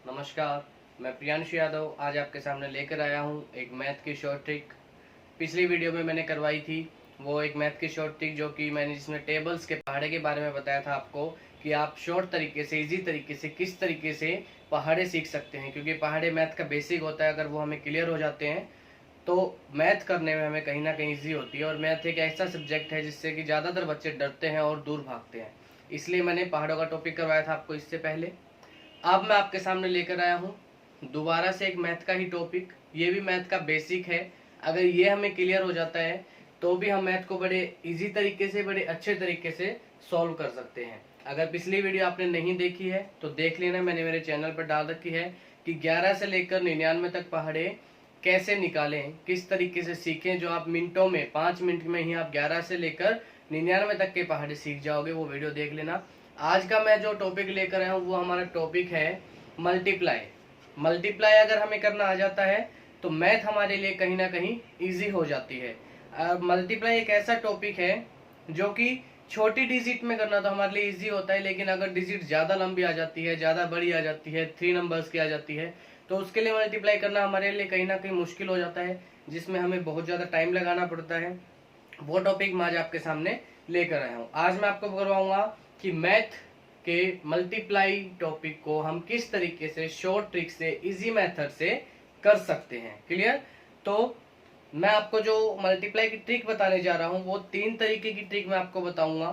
नमस्कार, मैं प्रियांशु यादव आज आपके सामने लेकर आया हूँ एक मैथ की शॉर्ट ट्रिक। पिछली वीडियो में मैंने करवाई थी वो एक मैथ की शॉर्ट ट्रिक, जो कि मैंने जिसमें टेबल्स के पहाड़े के बारे में बताया था आपको कि आप शॉर्ट तरीके से, इजी तरीके से किस तरीके से पहाड़े सीख सकते हैं, क्योंकि पहाड़े मैथ का बेसिक होता है। अगर वो हमें क्लियर हो जाते हैं तो मैथ करने में हमें कहीं ना कहीं ईजी होती है। और मैथ एक ऐसा सब्जेक्ट है जिससे कि ज़्यादातर बच्चे डरते हैं और दूर भागते हैं, इसलिए मैंने पहाड़ों का टॉपिक करवाया था आपको इससे पहले। अब मैं आपके सामने लेकर आया हूँ दोबारा से एक मैथ का ही टॉपिक। ये भी मैथ का बेसिक है। अगर ये हमें क्लियर हो जाता है तो भी हम मैथ को बड़े इजी तरीके से, बड़े अच्छे तरीके से सॉल्व कर सकते हैं। अगर पिछली वीडियो आपने नहीं देखी है तो देख लेना, मैंने मेरे चैनल पर डाल रखी है कि 11 से लेकर 99 तक पहाड़े कैसे निकालें, किस तरीके से सीखें, जो आप मिनटों में, 5 मिनट में ही आप 11 से लेकर 99 तक के पहाड़े सीख जाओगे। वो वीडियो देख लेना। आज का मैं जो टॉपिक लेकर आया हूँ वो हमारा टॉपिक है मल्टीप्लाई। मल्टीप्लाई अगर हमें करना आ जाता है तो मैथ हमारे लिए कहीं ना कहीं इजी हो जाती है। मल्टीप्लाई एक ऐसा टॉपिक है जो कि छोटी डिजिट में करना तो हमारे लिए इजी होता है, लेकिन अगर डिजिट ज़्यादा लंबी आ जाती है, ज़्यादा बड़ी आ जाती है, 3 नंबर्स की आ जाती है, तो उसके लिए मल्टीप्लाई करना हमारे लिए कहीं ना कहीं मुश्किल हो जाता है, जिसमें हमें बहुत ज़्यादा टाइम लगाना पड़ता है। वो टॉपिक मैं आज आपके सामने लेकर आया हूँ। आज मैं आपको करवाऊंगा कि मैथ के मल्टीप्लाई टॉपिक को हम किस तरीके से शॉर्ट ट्रिक से, इजी मेथड से कर सकते हैं। क्लियर? तो मैं आपको जो मल्टीप्लाई की ट्रिक बताने जा रहा हूँ वो 3 तरीके की ट्रिक मैं आपको बताऊंगा।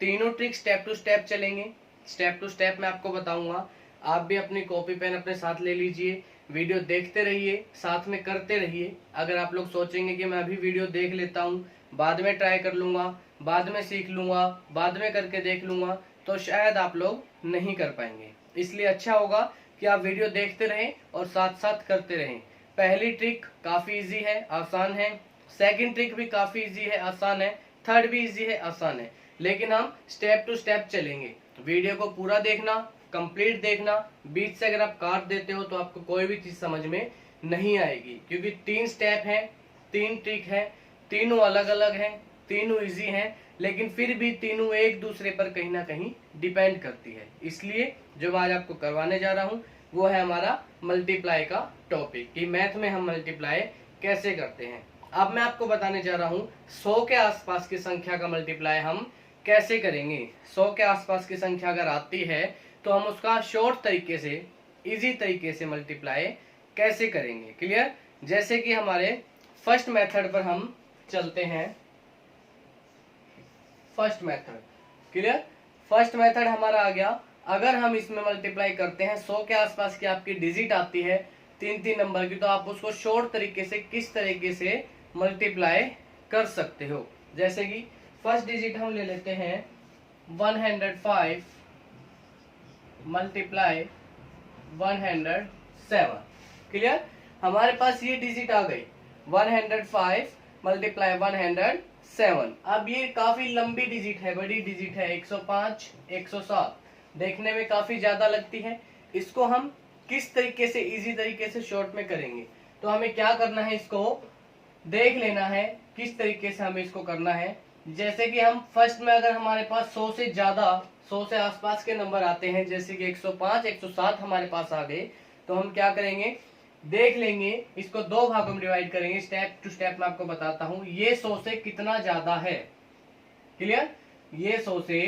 तीनों ट्रिक स्टेप टू स्टेप चलेंगे, स्टेप टू स्टेप मैं आपको बताऊंगा। आप भी अपनी कॉपी पेन अपने साथ ले लीजिए, वीडियो देखते रहिए, साथ में करते रहिए। अगर आप लोग सोचेंगे कि मैं अभी वीडियो देख लेता हूँ, बाद में ट्राई कर लूंगा, बाद में सीख लूंगा, बाद में करके देख लूंगा, तो शायद आप लोग नहीं कर पाएंगे। इसलिए अच्छा होगा कि आप वीडियो देखते रहें और साथ साथ करते रहें। पहली ट्रिक काफी इजी है, आसान है। सेकंड ट्रिक भी काफी इजी है, आसान है। थर्ड भी इजी है, आसान है। लेकिन हम स्टेप टू स्टेप चलेंगे। वीडियो को पूरा देखना, कंप्लीट देखना। बीच से अगर आप काट देते हो तो आपको कोई भी चीज समझ में नहीं आएगी, क्योंकि 3 स्टेप है, 3 ट्रिक है, तीनों अलग अलग हैं, तीनों इजी हैं, लेकिन फिर भी तीनों एक दूसरे पर कहीं ना कहीं डिपेंड करती है। इसलिए जो आज आपको करवाने जा रहा हूँ वो है हमारा मल्टीप्लाई का टॉपिक, कि मैथ में हम मल्टीप्लाई कैसे करते हैं। अब मैं आपको बताने जा रहा हूँ 100 के आसपास की संख्या का मल्टीप्लाई हम कैसे करेंगे। 100 के आसपास की संख्या अगर आती है तो हम उसका शॉर्ट तरीके से, इजी तरीके से मल्टीप्लाई कैसे करेंगे। क्लियर? जैसे कि हमारे फर्स्ट मेथड पर हम चलते हैं। First method, clear? First method हमारा आ गया। अगर हम इसमें मल्टीप्लाई करते हैं, 100 के आसपास की आपकी डिजिट आती है 3-3 नंबर की, तो आप उसको शॉर्ट तरीके से किस तरीके से मल्टीप्लाई कर सकते हो। जैसे कि फर्स्ट डिजिट हम ले लेते हैं 105 मल्टीप्लाई 107। क्लियर? हमारे पास ये डिजिट आ गई 105 मल्टीप्लाई 107। अब ये काफी लंबी डिजिट है, बड़ी डिजिट है, 105 107 देखने में काफी ज्यादा लगती है। इसको हम किस तरीके से, इजी तरीके से शॉर्ट में करेंगे, तो हमें क्या करना है, इसको देख लेना है किस तरीके से हमें इसको करना है। जैसे कि हम फर्स्ट में अगर हमारे पास 100 से ज्यादा, 100 से आसपास के नंबर आते हैं, जैसे कि 105 107 हमारे पास आ गए, तो हम क्या करेंगे, देख लेंगे, इसको 2 भागों में डिवाइड करेंगे। स्टेप टू स्टेप मैं आपको बताता हूं। ये 100 से कितना ज्यादा है। क्लियर? ये 100 से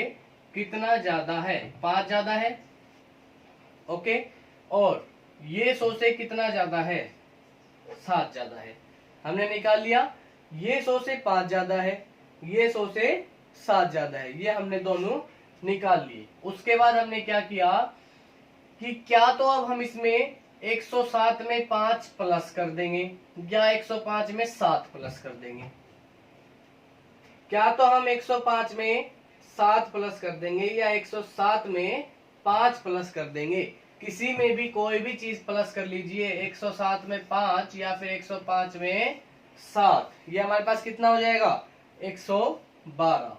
कितना ज्यादा है, 5 ज्यादा है। ओके। और ये 100 से कितना ज्यादा है, 7 ज्यादा है। हमने निकाल लिया, ये 100 से 5 ज्यादा है, ये 100 से 7 ज्यादा है, ये हमने दोनों निकाल लिए। उसके बाद हमने क्या किया कि क्या तो अब हम इसमें 107 में 5 प्लस कर देंगे, या 105 में 7 प्लस कर देंगे। क्या तो हम 105 में 7 प्लस कर देंगे, या 107 में 5 प्लस कर देंगे। किसी में भी कोई भी चीज प्लस कर लीजिए, 107 में 5 या फिर 105 में 7, ये हमारे पास कितना हो जाएगा, 112।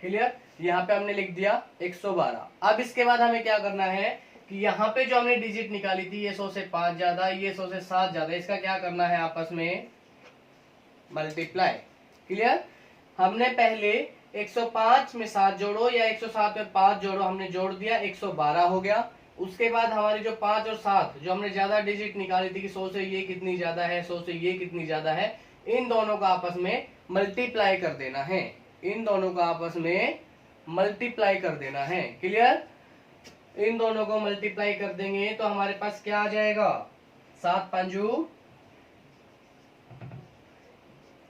क्लियर? यहाँ पे हमने लिख दिया 112। अब इसके बाद हमें क्या करना है कि यहाँ पे जो हमने डिजिट निकाली थी, ये 100 से 5 ज्यादा, ये 100 से 7 ज्यादा, इसका क्या करना है, आपस में मल्टीप्लाई। क्लियर? हमने पहले 105 में 7 जोड़ो या 107 में 5 जोड़ो, हमने जोड़ दिया, 112 हो गया। उसके बाद हमारी जो 5 और 7 जो हमने ज्यादा डिजिट निकाली थी कि 100 से ये कितनी ज्यादा है, 100 से ये कितनी ज्यादा है, इन दोनों का आपस में मल्टीप्लाई कर देना है, इन दोनों का आपस में मल्टीप्लाई कर देना है। क्लियर? इन दोनों को मल्टीप्लाई कर देंगे तो हमारे पास क्या आ जाएगा, 7 पंजू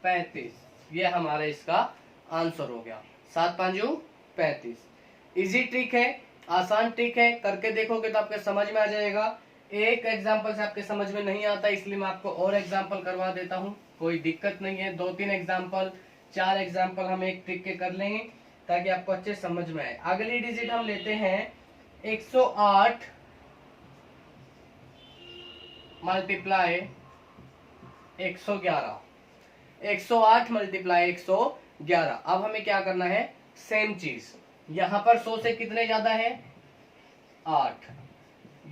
35। ये हमारा इसका आंसर हो गया, 7 पंजू 35। इजी ट्रिक है, आसान ट्रिक है, करके देखोगे तो आपके समझ में आ जाएगा। एक एग्जाम्पल से आपके समझ में नहीं आता, इसलिए मैं आपको और एग्जाम्पल करवा देता हूँ, कोई दिक्कत नहीं है। 2-3 एग्जाम्पल, 4 एग्जाम्पल हम एक ट्रिक के कर लेंगे ताकि आपको अच्छे समझ में आए। अगली डिजिट हम लेते हैं 108 मल्टीप्लाई 111। 108 मल्टीप्लाई 111। अब हमें क्या करना है, सेम चीज, यहां पर 100 से कितने ज्यादा है, 8,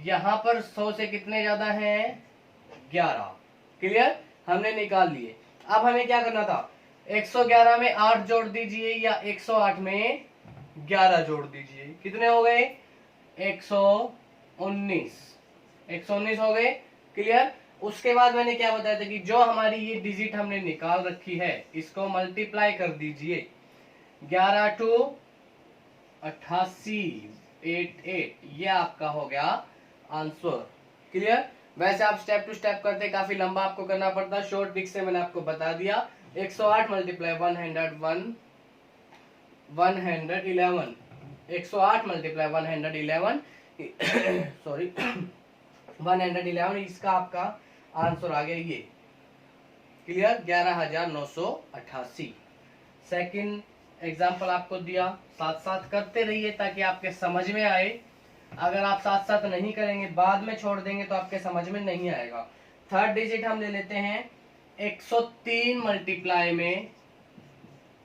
यहां पर 100 से कितने ज्यादा है, 11। क्लियर? हमने निकाल लिए। अब हमें क्या करना था, 111 में 8 जोड़ दीजिए या 108 में 11 जोड़ दीजिए, कितने हो गए, 119। 119 हो गए। क्लियर? उसके बाद मैंने क्या बताया था कि जो हमारी ये डिजिट हमने निकाल रखी है इसको मल्टीप्लाई कर दीजिए, 11 टू 88, 88, ये आपका हो गया आंसर। क्लियर? वैसे आप स्टेप टू स्टेप करते, काफी लंबा आपको करना पड़ता, शॉर्ट ट्रिक से मैंने आपको बता दिया। 108 मल्टीप्लाई 111, 108 मल्टीप्लाई 111 सॉरी 111, इसका आपका आंसर आ गया ये। क्लियर? 11,988। सेकंड एग्जाम्पल आपको दिया, साथ साथ करते रहिए ताकि आपके समझ में आए। अगर आप साथ साथ नहीं करेंगे, बाद में छोड़ देंगे तो आपके समझ में नहीं आएगा। थर्ड डिजिट हम ले लेते हैं 103 मल्टीप्लाई में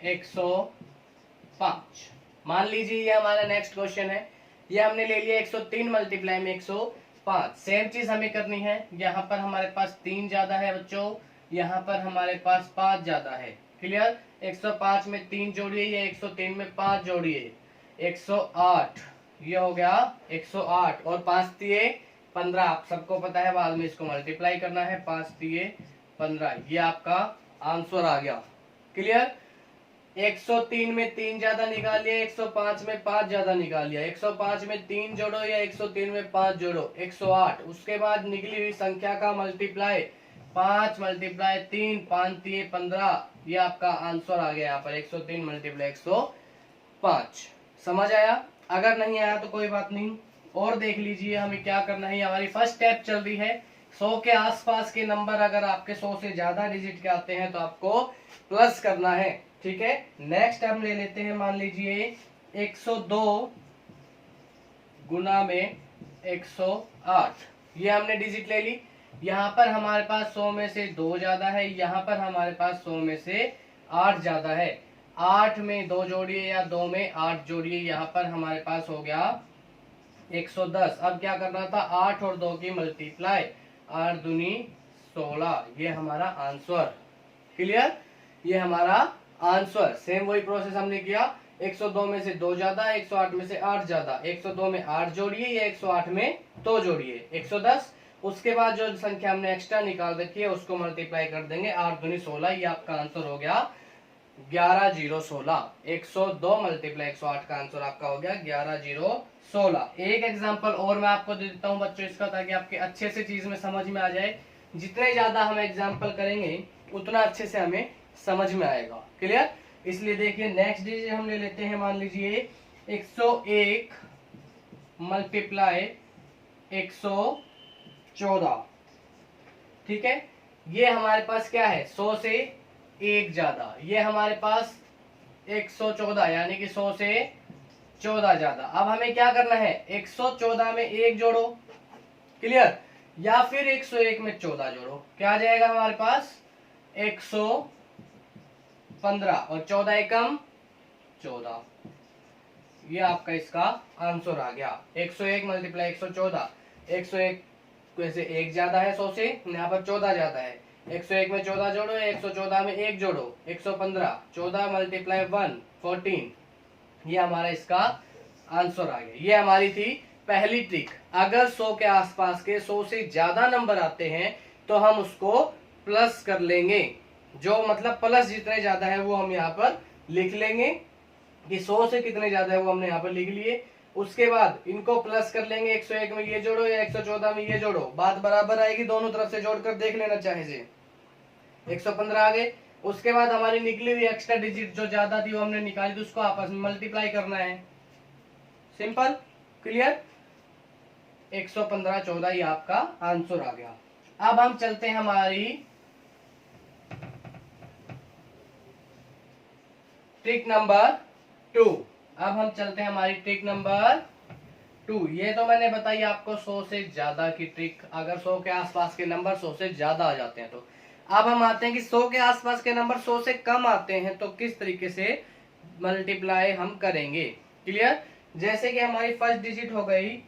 105। मान लीजिए ये हमारा नेक्स्ट क्वेश्चन है, ये हमने ले लिया 103 मल्टीप्लाई में 105। सेम चीज हमें करनी है, यहाँ पर हमारे पास 3 ज्यादा है बच्चों, यहाँ पर हमारे पास 5 ज्यादा है। क्लियर? 105 में 3 जोड़िए या 103 में 5 जोड़िए, 108, ये हो गया 108, और 5 तिये 15। आप सबको पता है, बाद में इसको मल्टीप्लाई करना है, 5 तिये 15, ये आपका आंसर आ गया। क्लियर? 103 में 3 ज्यादा निकाल लिया, 105 में 5 ज्यादा निकाल लिया, 105 में 3 जोड़ो या 103 में 5 जोड़ो, 108। उसके बाद निकली हुई संख्या का मल्टीप्लाई, 5 मल्टीप्लाई 3, 5 तिये 15, ये आपका आंसर आ गया यहाँ पर 103 मल्टीप्लाई 105। समझ आया? अगर नहीं आया तो कोई बात नहीं, और देख लीजिए हमें क्या करना है। हमारी फर्स्ट स्टेप चल रही है, 100 के आसपास के नंबर अगर आपके 100 से ज्यादा डिजिट के आते हैं तो आपको प्लस करना है। ठीक है? नेक्स्ट हम ले लेते हैं, मान लीजिए 102 गुना में 108, ये हमने डिजिट ले ली। यहाँ पर हमारे पास 100 में से 2 ज्यादा है, यहाँ पर हमारे पास 100 में से 8 ज्यादा है। 8 में 2 जोड़िए या 2 में 8 जोड़िए, यहाँ पर हमारे पास हो गया 110। अब क्या करना था, 8 और 2 की मल्टीप्लाई, 8 दूनी 16, ये हमारा आंसर। क्लियर? ये हमारा आंसर। सेम वही प्रोसेस हमने किया, 102 में से 2 ज्यादा, 108 में से 8 ज्यादा, 102 में 8 जोड़िए या 108 में 2 जोड़िए, 110। उसके बाद जो संख्या हमने एक्स्ट्रा निकाल रखी है उसको मल्टीप्लाई कर देंगे, 8 दूनी 16, ये आपका आंसर हो गया 11,016। 102 मल्टीप्लाई 108 का आंसर आपका हो गया 11,016। एक एग्जांपल और मैं आपको दे देता हूं बच्चों इसका, ताकि आपके अच्छे से चीज में समझ में आ जाए। जितने ज्यादा हम एग्जांपल करेंगे उतना अच्छे से हमें समझ में आएगा। क्लियर? इसलिए देखिए नेक्स्ट डिजिट हम ले लेते हैं, मान लीजिए 101 मल्टीप्लाई 114। ठीक है? ये हमारे पास क्या है, 100 से 1 ज्यादा, ये हमारे पास 114, यानी कि 100 से 14 ज्यादा। अब हमें क्या करना है, 114 में 1 जोड़ो, क्लियर, या फिर 101 में 14 जोड़ो, क्या आ जाएगा हमारे पास 115, और 14 एकम 14, ये आपका इसका आंसर आ गया। 101 मल्टीप्लाई 114, 101 वैसे 1 ज्यादा है 100 से, यहाँ पर 14 ज्यादा है, 101 में 14 जोड़ो, 114 में 1 जोड़ो, 115, 14 मल्टीप्लाई 1 14, ये हमारा इसका आंसर आ गया। ये हमारी थी पहली ट्रिक, अगर 100 के आसपास के 100 से ज्यादा नंबर आते हैं तो हम उसको प्लस कर लेंगे। जो मतलब प्लस जितने ज्यादा है वो हम यहाँ पर लिख लेंगे कि 100 से कितने ज्यादा है वो हमने यहाँ पर लिख लिए। उसके बाद इनको प्लस कर लेंगे, 101 में ये जोड़ो या 114 में ये जोड़ो, बात बराबर आएगी, दोनों तरफ से जोड़कर देख लेना चाहे से। 115 आ गए। उसके बाद हमारी निकली हुई एक्स्ट्रा डिजिट जो ज्यादा थी वो हमने निकाली, तो उसको आपस में मल्टीप्लाई करना है। Simple, clear. 115 14 ये आपका आंसर आ गया। अब हम चलते हैं हमारी ट्रिक नंबर 2। अब हम चलते हैं हमारी ट्रिक नंबर 2। ये तो मैंने बताई आपको 100 से ज्यादा की ट्रिक, अगर 100 के आसपास के नंबर 100 से ज्यादा आ जाते हैं तो। अब हम आते हैं कि 100 के आसपास के नंबर 100 से कम आते हैं तो किस तरीके से मल्टीप्लाई हम करेंगे। क्लियर। जैसे कि हमारी फर्स्ट डिजिट हो गई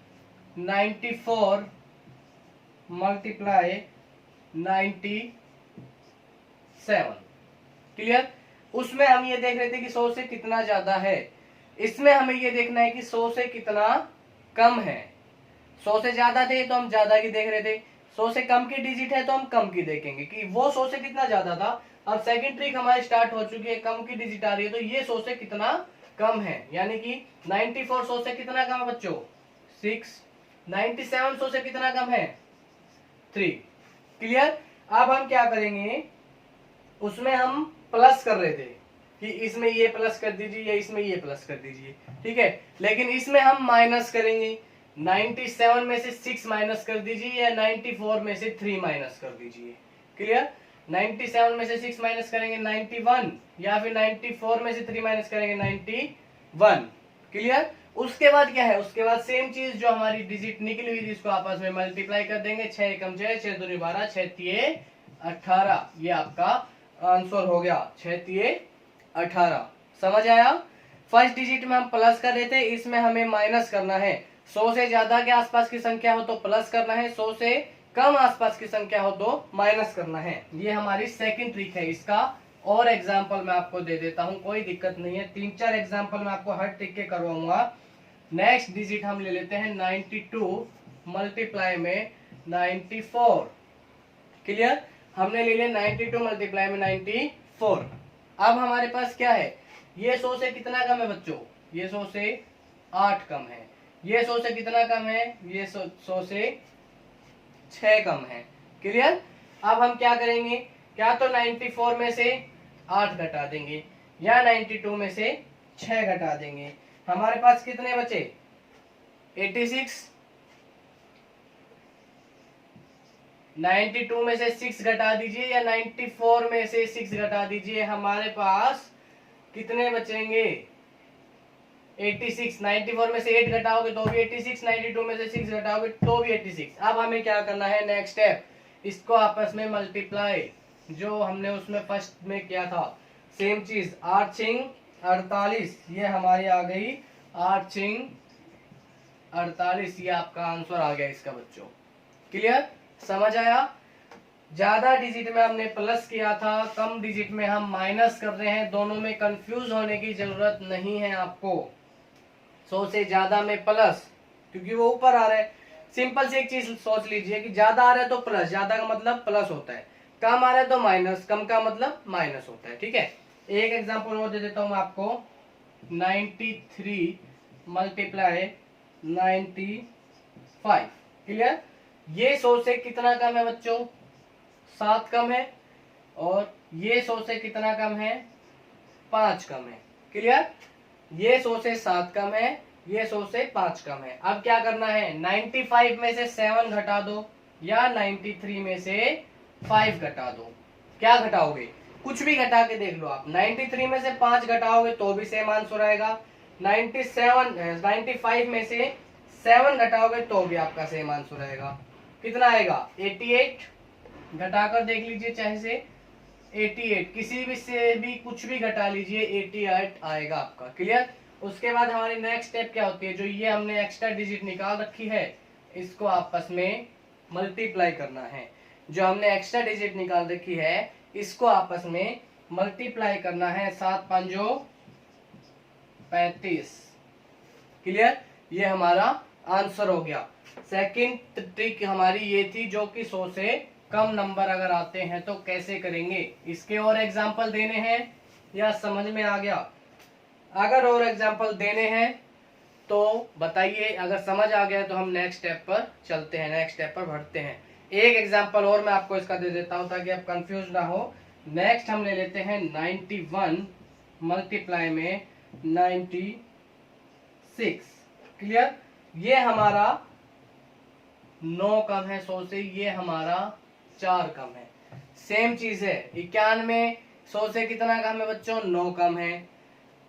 94 मल्टीप्लाई 97। क्लियर। उसमें हम ये देख रहे थे कि 100 से कितना ज्यादा है, इसमें हमें ये देखना है कि 100 से कितना कम है। 100 से ज्यादा थे तो हम ज्यादा की देख रहे थे, 100 से कम की डिजिट है तो हम कम की देखेंगे कि वो 100 से कितना ज्यादा था। अब सेकंड ट्रिक हमारी स्टार्ट हो चुकी है, कम की डिजिट आ रही है तो ये 100 से कितना कम है, यानी कि 94 100 से कितना कम है बच्चों 6, 97 100 से कितना कम है 3। क्लियर। अब हम क्या करेंगे, उसमें हम प्लस कर रहे थे कि इसमें ये प्लस कर दीजिए या इसमें ये प्लस कर दीजिए, ठीक है, लेकिन इसमें हम माइनस करेंगे। 97 में से 6 माइनस कर दीजिए या 94 में से 3 माइनस कर दीजिए। क्लियर। 97 में से 6 माइनस करेंगे 91, या फिर 94 में से 3 माइनस करेंगे 91। क्लियर। उसके बाद क्या है, उसके बाद सेम चीज जो हमारी डिजिट निकली हुई थी इसको आपस में मल्टीप्लाई कर देंगे। 6 एकम 6, 6 दूनी 12, 6 तिये 18। ये आपका आंसर हो गया 6 तिये 18। समझ आया। फर्स्ट डिजिट में हम प्लस कर रहे थे, इसमें हमें माइनस करना है। 100 से ज्यादा के आसपास की संख्या हो तो प्लस करना है, 100 से कम आसपास की संख्या हो तो माइनस करना है। ये हमारी सेकंड ट्रिक है। इसका और एग्जांपल मैं आपको दे देता हूं, कोई दिक्कत नहीं है, 3-4 एग्जांपल मैं आपको हर ट्रिक के करवाऊंगा। नेक्स्ट डिजिट हम ले लेते हैं 92 मल्टीप्लाई में 94। क्लियर। हमने ले लिया 92 मल्टीप्लाई में 94। अब हमारे पास क्या है, ये 100 से कितना कम है बच्चों, ये 100 से 8 कम है। ये 100 से कितना कम है, ये 100 से 6 कम है। क्लियर। अब हम क्या करेंगे, क्या तो 94 में से 8 घटा देंगे या 92 में से 6 घटा देंगे। हमारे पास कितने बचे 86। 92 में से 6 घटा दीजिए या 94 में से 6 घटा दीजिए, हमारे पास कितने बचेंगे 86। 94 में से 8 घटाओगे तो भी 86, 92 में से 6 घटाओगे तो भी 86। अब हमें क्या करना है, नेक्स्ट स्टेप, इसको आपस में मल्टीप्लाई, जो हमने उसमें फर्स्ट में किया था सेम चीज। 8 6 48, ये हमारी आ गई 8 6 48। ये आपका आंसर आ गया इसका बच्चों। क्लियर। समझ आया। ज्यादा डिजिट में हमने प्लस किया था, कम डिजिट में हम माइनस कर रहे हैं। दोनों में कंफ्यूज होने की जरूरत नहीं है आपको। 100 से ज्यादा में प्लस, क्योंकि वो ऊपर आ रहा है। सिंपल से एक चीज सोच लीजिए कि ज्यादा आ रहा है तो प्लस, ज्यादा का मतलब प्लस होता है, कम आ रहा है तो माइनस, कम का मतलब माइनस होता है। ठीक है। एक एग्जांपल और दे देता हूं मैं आपको, 93 मल्टीप्लाई 95। क्लियर। ये 100 से कितना कम है बच्चों 7 कम है, और ये 100 से कितना कम है 5 कम है। क्लियर। ये 100 से 7 कम है, ये 100 से 5 कम है। अब क्या करना है, 95 में से 7 घटा दो या 93 में से 5 घटा दो। क्या घटाओगे, कुछ भी घटा के देख लो आप। 93 में से 5 घटाओगे तो भी सेम आंसर आएगा, 95 में से 7 घटाओगे तो भी आपका सेम आंसर आएगा। कितना आएगा 88। घटाकर देख लीजिए चाहे से 88, किसी भी से भी कुछ भी घटा लीजिए 88 आएगा आपका। क्लियर। उसके बाद हमारी नेक्स्ट स्टेप क्या होती है, जो ये हमने एक्स्ट्रा डिजिट निकाल रखी है इसको आपस में मल्टीप्लाई करना है। जो हमने एक्स्ट्रा डिजिट निकाल रखी है इसको आपस में मल्टीप्लाई करना है। 7 5 35। क्लियर। ये हमारा आंसर हो गया। सेकंड ट्रिक हमारी ये थी, जो कि 100 से कम नंबर अगर आते हैं तो कैसे करेंगे। इसके और एग्जाम्पल देने हैं या समझ में आ गया? अगर और एग्जाम्पल देने हैं तो बताइए, अगर समझ आ गया तो हम नेक्स्ट स्टेप पर चलते हैं, नेक्स्ट स्टेप पर बढ़ते हैं। एक एग्जाम्पल और मैं आपको इसका दे देता हूं ताकि आप कंफ्यूज ना हो। नेक्स्ट हम ले लेते हैं 91 मल्टीप्लाई में 96। क्लियर? ये हमारा 9 कम है 100 से, ये हमारा 4 कम है। सेम चीज है 91 100 से कितना कम है बच्चों? 9 कम है।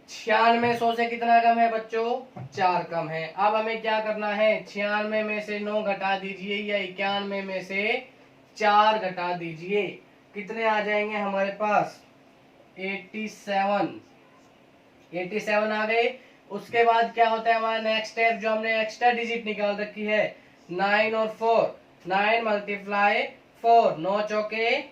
96 100 से कितना कम है बच्चों? 4 कम है। अब हमें क्या करना है? 96 में से 9 घटा दीजिए या 91 में से 4 घटा दीजिए। कितने आ जाएंगे हमारे पास? 87 आ गए। उसके बाद क्या होता है हमारा नेक्स्ट स्टेप, जो हमने एक्स्ट्रा डिजिट निकाल रखी है 9 और 4, 9 मल्टीप्लाई 4, 9 चौके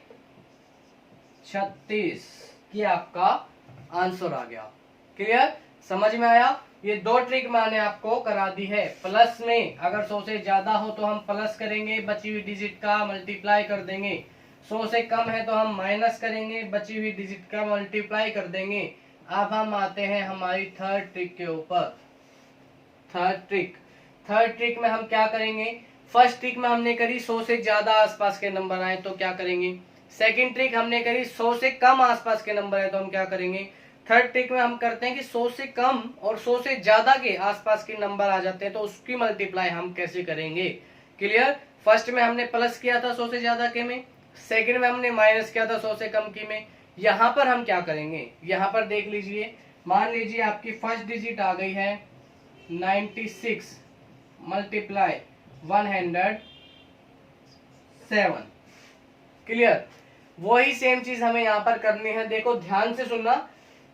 36, ये आपका आंसर आ गया। क्लियर? समझ में आया? ये 2 ट्रिक मैंने आपको करा दी है। प्लस में अगर 100 से ज्यादा हो तो हम प्लस करेंगे, बची हुई डिजिट का मल्टीप्लाई कर देंगे। 100 से कम है तो हम माइनस करेंगे, बची हुई डिजिट का मल्टीप्लाई कर देंगे। अब हम आते हैं हमारी थर्ड ट्रिक के ऊपर। थर्ड ट्रिक में हम क्या करेंगे? फर्स्ट ट्रिक में हमने करी 100 से ज्यादा आसपास के नंबर आए तो क्या करेंगे। सेकंड ट्रिक हमने करी 100 से कम आसपास के नंबर आए तो हम क्या करेंगे। थर्ड ट्रिक में हम करते हैं कि 100 से कम और 100 से ज्यादा के आसपास के नंबर आ जाते हैं तो उसकी मल्टीप्लाई हम कैसे करेंगे। क्लियर? फर्स्ट में हमने प्लस किया था 100 से ज्यादा के में, सेकंड में हमने माइनस किया था 100 से कम की में। यहाँ पर हम क्या करेंगे? यहाँ पर देख लीजिए, मान लीजिए आपकी फर्स्ट डिजिट आ गई है 96 मल्टीप्लाई 107। क्लियर? वही सेम चीज हमें यहाँ पर करनी है। देखो ध्यान से सुनना,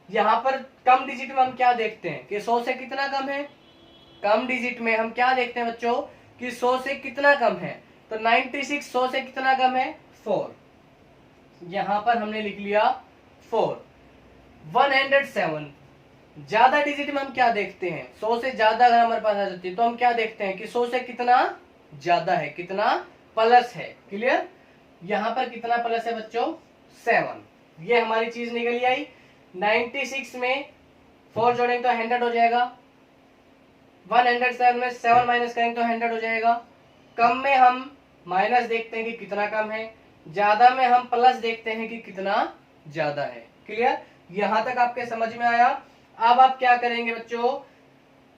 यहाँ पर कम डिजिट में हम क्या देखते हैं कि 100 से कितना कम है। कम डिजिट में हम क्या देखते हैं बच्चों कि 100 से कितना कम है। तो 96 100 से कितना कम है? 4। यहां पर हमने लिख लिया 4। 107 ज्यादा डिजिट में हम क्या देखते हैं? 100 से ज्यादा अगर हमारे पास आ जाती है तो हम क्या देखते हैं कि 100 से कितना ज्यादा है, कितना प्लस है। क्लियर? यहां पर कितना प्लस है बच्चों? 7। ये हमारी चीज निकल आई। 96 में 4 जोड़ेंगे तो 100 हो जाएगा। 107 में 7 माइनस करेंगे तो 100 हो जाएगा। कम में हम माइनस देखते हैं कि कितना कम है, ज्यादा में हम प्लस देखते हैं कि कितना ज्यादा है। क्लियर? यहां तक आपके समझ में आया? अब आप क्या करेंगे बच्चों?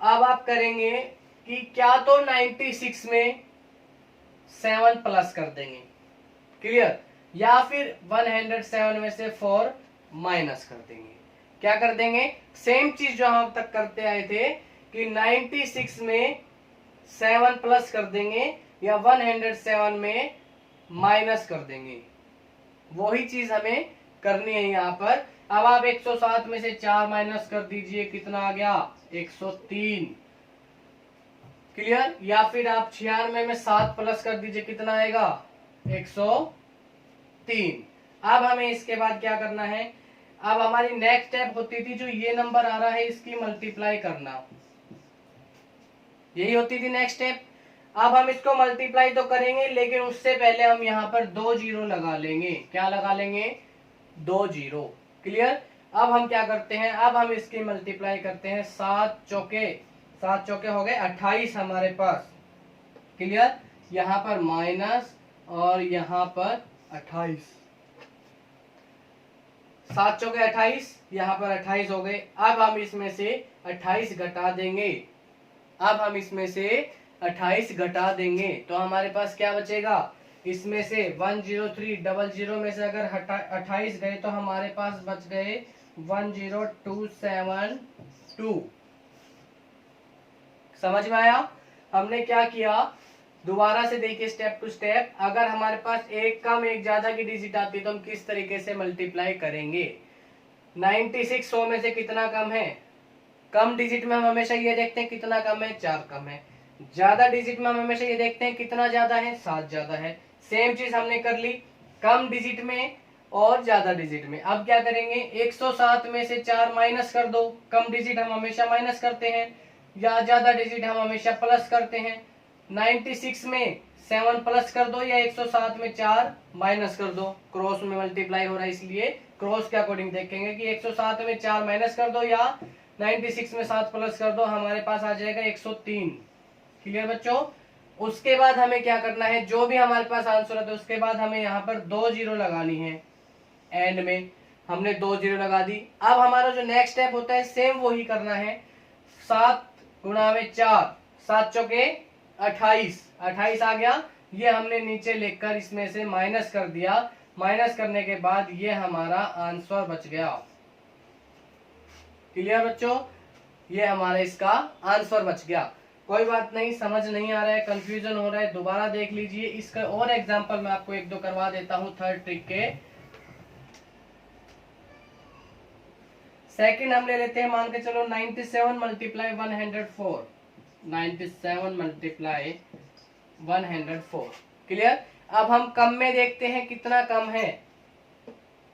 अब आप करेंगे कि क्या तो 96 में 7 प्लस कर देंगे। क्लियर? या फिर 107 में से 4 माइनस कर देंगे। क्या कर देंगे? सेम चीज जो हम अब तक करते आए थे कि 96 में 7 प्लस कर देंगे या 107 में माइनस कर देंगे। वही चीज हमें करनी है यहाँ पर। अब आप 107 में से 4 माइनस कर दीजिए, कितना आ गया? 103। क्लियर? या फिर आप 96 में 7 प्लस कर दीजिए, कितना आएगा? 103। अब हमें इसके बाद क्या करना है? अब हमारी नेक्स्ट स्टेप होती थी, जो ये नंबर आ रहा है इसकी मल्टीप्लाई करना, यही होती थी नेक्स्ट स्टेप। अब हम इसको मल्टीप्लाई तो करेंगे, लेकिन उससे पहले हम यहाँ पर 2 जीरो लगा लेंगे। क्या लगा लेंगे? 2 जीरो। क्लियर? अब हम क्या करते हैं? अब हम इसकी मल्टीप्लाई करते हैं। 7 चौके हो गए 28 हमारे पास। क्लियर? यहाँ पर माइनस और यहाँ पर 28। 7 चौके 28, यहाँ पर 28 हो गए। अब हम इसमें से 28 घटा देंगे। अब हम इसमें से 28 घटा देंगे तो हमारे पास क्या बचेगा? इसमें से 10300 में से अगर 28 गए तो हमारे पास बच गए 10272। समझ में आया? हमने क्या किया? दोबारा से देखिए स्टेप टू स्टेप। अगर हमारे पास एक कम एक ज्यादा की डिजिट आती है तो हम किस तरीके से मल्टीप्लाई करेंगे। 96 100 में से कितना कम है? कम डिजिट में हम हमेशा ये देखते हैं कितना कम है, 4 कम है। ज्यादा डिजिट में हम हमेशा ये देखते हैं कितना ज्यादा है, 7 ज्यादा है। सेम चीज हमने कर ली कम डिजिट में और ज्यादा डिजिट में। अब क्या करेंगे? 107 में से 4 माइनस कर दो। कम डिजिट हम हमेशा माइनस करते हैं। या ज्यादा डिजिट हम हमेशा प्लस करते हैं। 96 में 7 प्लस कर दो या 107 में 4 माइनस कर दो। क्रॉस में मल्टीप्लाई हो रहा है इसलिए क्रॉस के अकॉर्डिंग देखेंगे कि 107 में 4 माइनस कर दो या 96 में 7 प्लस कर दो, हमारे पास आ जाएगा 103। क्लियर बच्चों। उसके बाद हमें क्या करना है, जो भी हमारे पास आंसर है तो उसके बाद हमें यहाँ पर 2 जीरो लगानी है। एंड में हमने 2 जीरो लगा दी। अब हमारा जो नेक्स्ट स्टेप होता है सेम वही करना है। 7 गुणा में 4, 7 चौके 28, 28 आ गया। ये हमने नीचे लिखकर इसमें से माइनस कर दिया। माइनस करने के बाद ये हमारा आंसर बच गया। क्लियर बच्चों, ये हमारा इसका आंसर बच गया। कोई बात नहीं, समझ नहीं आ रहा है, कंफ्यूजन हो रहा है, दोबारा देख लीजिए। इसका और एग्जांपल मैं आपको एक दो करवा देता हूं थर्ड ट्रिक के। सेकंड हम ले लेते हैं, मान के चलो 97 मल्टीप्लाई 104, 97 मल्टीप्लाई 104। क्लियर। अब हम कम में देखते हैं कितना कम है,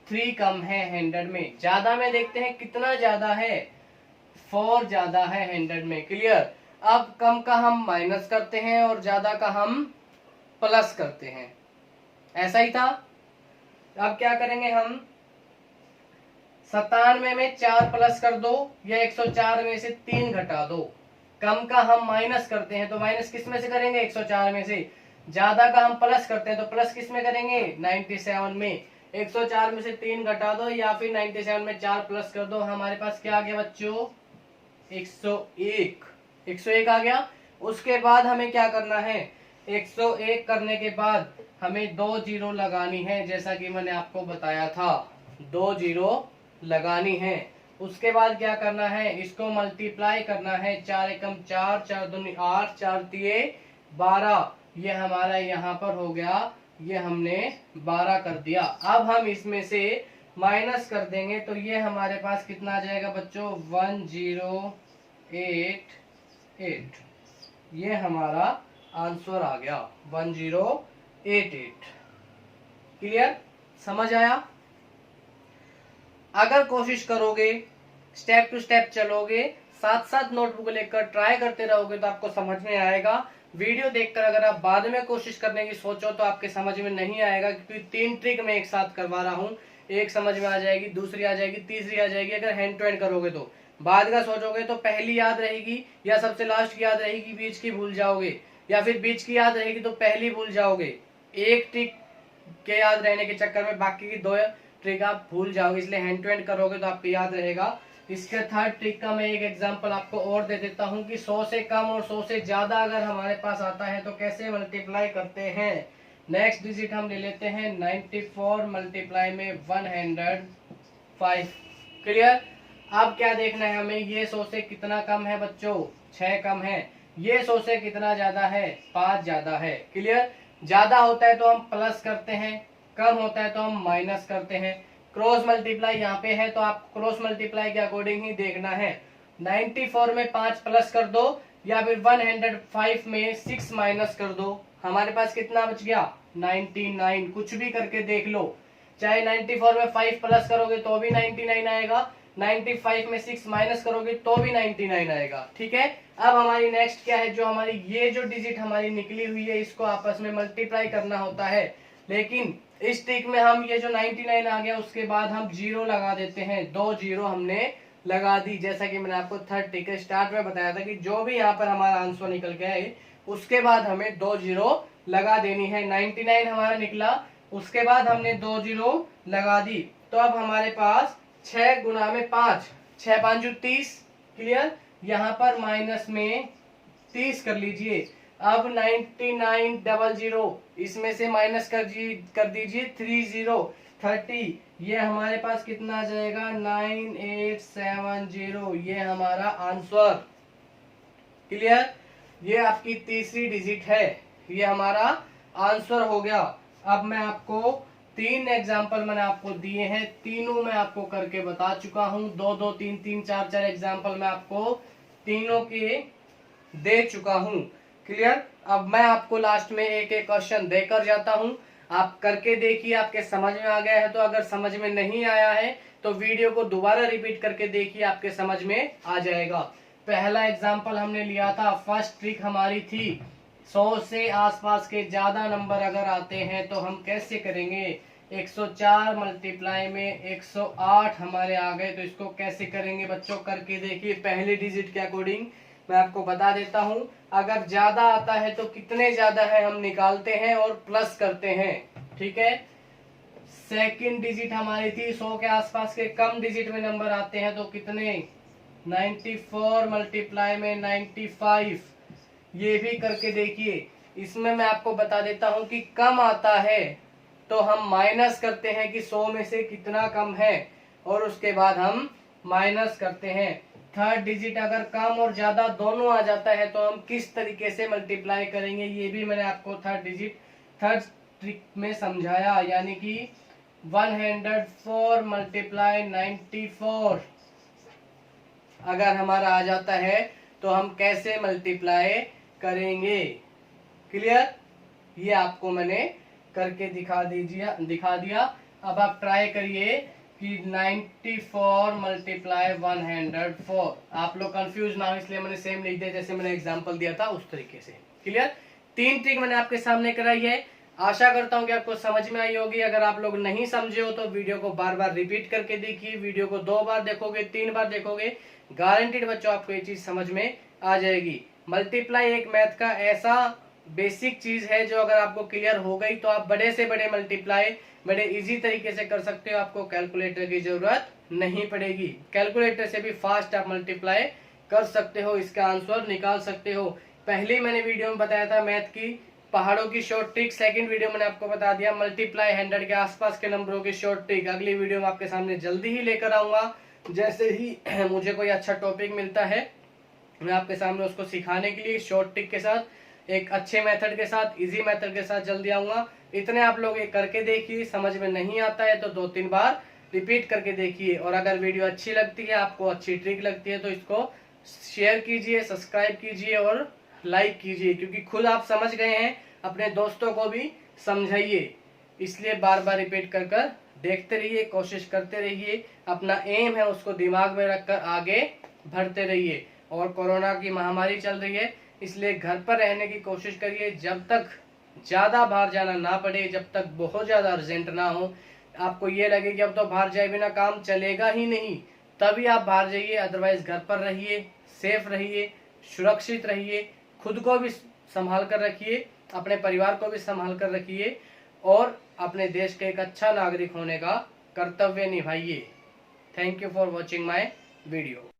3 कम है 100 में। ज्यादा में देखते हैं कितना ज्यादा है, 4 ज्यादा है 100 में। क्लियर। अब कम का हम माइनस करते हैं और ज्यादा का हम प्लस करते हैं, ऐसा ही था। अब क्या करेंगे हम, 97 में 4 प्लस कर दो या 104 में से 3 घटा दो। कम का हम माइनस करते हैं तो माइनस किस में से करेंगे, 104 में से। ज्यादा का हम प्लस करते हैं तो प्लस किस में करेंगे, 97 में। 104 में से 3 घटा दो या फिर 97 में 4 प्लस कर दो। हमारे पास क्या आ गया बच्चों, 101। 101 आ गया। उसके बाद हमें क्या करना है, 101 करने के बाद हमें 2 जीरो लगानी है, जैसा कि मैंने आपको बताया था, 2 जीरो लगानी है। उसके बाद क्या करना है, इसको मल्टीप्लाई करना है। 4 एकम 4, 4 दूनी 8, 4 तिये 12। ये हमारा यहाँ पर हो गया, ये हमने 12 कर दिया। अब हम इसमें से माइनस कर देंगे तो ये हमारे पास कितना आ जाएगा बच्चों, 1088। ये हमारा आंसर आ गया 1088। क्लियर, समझ आया। अगर कोशिश करोगे, स्टेप टू स्टेप चलोगे, साथ साथ नोटबुक लेकर ट्राई करते रहोगे तो आपको समझ में आएगा। वीडियो देखकर अगर आप बाद में कोशिश करने की सोचो तो आपके समझ में नहीं आएगा, क्योंकि 3 ट्रिक मैं एक साथ करवा रहा हूँ। एक समझ में आ जाएगी, दूसरी आ जाएगी, तीसरी आ जाएगी। अगर हैंड टू हैंड करोगे तो बाद का सोचोगे तो पहली याद रहेगी या सबसे लास्ट की याद रहेगी, बीच की भूल जाओगे, या फिर बीच की याद रहेगी तो पहली भूल जाओगे। एक ट्रिक के याद रहने के चक्कर में बाकी की 2 ट्रिक आप भूल जाओगे, इसलिए हैंड टू हैंड करोगे तो आपको याद रहेगा। इसके थर्ड ट्रिक का मैं एक एग्जांपल आपको और दे देता हूं कि 100 से कम और 100 से ज्यादा अगर हमारे पास आता है तो कैसे मल्टीप्लाई करते हैं। नेक्स्ट डिजिट हम ले लेते हैं 94 मल्टीप्लाई में 105। क्लियर। अब क्या देखना है हमें, ये 100 से कितना कम है बच्चों, 6 कम है। ये 100 से कितना ज्यादा है, 5 ज्यादा है। क्लियर। ज्यादा होता है तो हम प्लस करते हैं, कम होता है तो हम माइनस करते हैं। क्रॉस मल्टीप्लाई यहाँ पे है तो आप क्रॉस मल्टीप्लाई के अकॉर्डिंग ही देखना है। 94 में 5 प्लस कर दो या फिर 105 में 6 माइनस कर दो। हमारे पास कितना बच गया, 99। कुछ भी करके देख लो, चाहे 94 में 5 प्लस करोगे तो भी 99 आएगा, 95 में 6 माइनस करोगे तो भी 99 आएगा। ठीक है। अब हमारी नेक्स्ट क्या है, जो हमारी ये जो डिजिट हमारी निकली हुई है इसको आपस में मल्टीप्लाई करना होता है। लेकिन इस ट्रिक में हम ये जो 99 आ गया उसके बाद हम जीरो लगा देते हैं। 2 जीरो हमने लगा दी, जैसा कि मैंने आपको थर्ड ट्रिक के स्टार्ट में बताया था कि जो भी यहाँ पर हमारा आंसर निकल गया है उसके बाद हमें 2 जीरो लगा देनी है। 99 हमारा निकला, उसके बाद हमने 2 जीरो लगा दी, तो अब हमारे पास 6 गुना में 5, 6 5 30। क्लियर। यहाँ पर माइनस में 30 कर लीजिए। अब 9900 इसमें से माइनस कर दीजिए 30। ये हमारे पास कितना आ जाएगा, 9870। ये हमारा आंसर। क्लियर। ये आपकी तीसरी डिजिट है, ये हमारा आंसर हो गया। अब मैं आपको 3 एग्जाम्पल मैंने आपको दिए हैं, तीनों मैं आपको करके बता चुका हूं। 2 2 3 3 4 4 एग्जाम्पल मैं आपको तीनों के दे चुका हूं। क्लियर। अब मैं आपको लास्ट में एक एक क्वेश्चन देकर जाता हूं, आप करके देखिए, आपके समझ में आ गया है तो। अगर समझ में नहीं आया है तो वीडियो को दोबारा रिपीट करके देखिए, आपके समझ में आ जाएगा। पहला एग्जाम्पल हमने लिया था, फर्स्ट ट्रिक हमारी थी 100 से आसपास के ज्यादा नंबर अगर आते हैं तो हम कैसे करेंगे। 104 मल्टीप्लाई में 108 हमारे आ गए, तो इसको कैसे करेंगे बच्चों, करके देखिए। पहले डिजिट के अकॉर्डिंग मैं आपको बता देता हूं, अगर ज्यादा आता है तो कितने ज्यादा है हम निकालते हैं और प्लस करते हैं, ठीक है। सेकंड डिजिट हमारी थी 100 के आसपास के कम डिजिट में नंबर आते हैं तो कितने, 94 मल्टीप्लाई में 95, ये भी करके देखिए। इसमें मैं आपको बता देता हूं कि कम आता है तो हम माइनस करते हैं कि 100 में से कितना कम है, और उसके बाद हम माइनस करते हैं। थर्ड डिजिट अगर कम और ज्यादा दोनों आ जाता है तो हम किस तरीके से मल्टीप्लाई करेंगे, ये भी मैंने आपको थर्ड ट्रिक में समझाया, यानी कि 104 मल्टीप्लाई 94 अगर हमारा आ जाता है तो हम कैसे मल्टीप्लाई करेंगे। क्लियर, ये आपको मैंने करके दिखा दिया। अब आप ट्राई करिए कि 94 मल्टीप्लाई 104। आप लोग कंफ्यूज ना हो इसलिए मैंने सेम लिख दिया जैसे मैंने एग्जांपल दिया था उस तरीके से। क्लियर, 3 ट्रिक मैंने आपके सामने कराई है, आशा करता हूं कि आपको समझ में आई होगी। अगर आप लोग नहीं समझे हो तो वीडियो को बार बार रिपीट करके देखिए, वीडियो को 2 बार देखोगे 3 बार देखोगे, गारंटीड बच्चों आपको ये चीज समझ में आ जाएगी। मल्टीप्लाई एक मैथ का ऐसा बेसिक चीज है जो अगर आपको क्लियर हो गई तो आप बड़े से बड़े मल्टीप्लाई बड़े इजी तरीके से कर सकते हो, आपको कैलकुलेटर की जरूरत नहीं पड़ेगी। कैलकुलेटर से भी फास्ट आप मल्टीप्लाई कर सकते हो, इसका आंसर निकाल सकते हो। पहले मैंने वीडियो में बताया था मैथ की पहाड़ों की शॉर्ट ट्रिक, सेकंड वीडियो मैंने आपको बता दिया मल्टीप्लाई 100 के आसपास के नंबरों की शॉर्ट ट्रिक। अगली वीडियो में आपके सामने जल्दी ही लेकर आऊंगा, जैसे ही मुझे कोई अच्छा टॉपिक मिलता है मैं आपके सामने उसको सिखाने के लिए शॉर्ट ट्रिक के साथ, एक अच्छे मेथड के साथ, इजी मेथड के साथ जल्दी आऊंगा। इतने आप लोग ये करके देखिए, समझ में नहीं आता है तो 2-3 बार रिपीट करके देखिए। और अगर वीडियो अच्छी लगती है, आपको अच्छी ट्रिक लगती है तो इसको शेयर कीजिए, सब्सक्राइब कीजिए और लाइक कीजिए, क्योंकि खुद आप समझ गए हैं, अपने दोस्तों को भी समझाइए। इसलिए बार बार रिपीट कर कर देखते रहिए, कोशिश करते रहिए, अपना एम है उसको दिमाग में रखकर आगे बढ़ते रहिए। और कोरोना की महामारी चल रही है इसलिए घर पर रहने की कोशिश करिए, जब तक ज्यादा बाहर जाना ना पड़े, जब तक बहुत ज्यादा अर्जेंट ना हो, आपको ये लगे कि अब तो बाहर जाए बिना काम चलेगा ही नहीं, तभी आप बाहर जाइए, अदरवाइज घर पर रहिए, सेफ रहिए, सुरक्षित रहिए, खुद को भी संभाल कर रखिए, अपने परिवार को भी संभाल कर रखिए और अपने देश के एक अच्छा नागरिक होने का कर्तव्य निभाइए। Thank you for watching my video.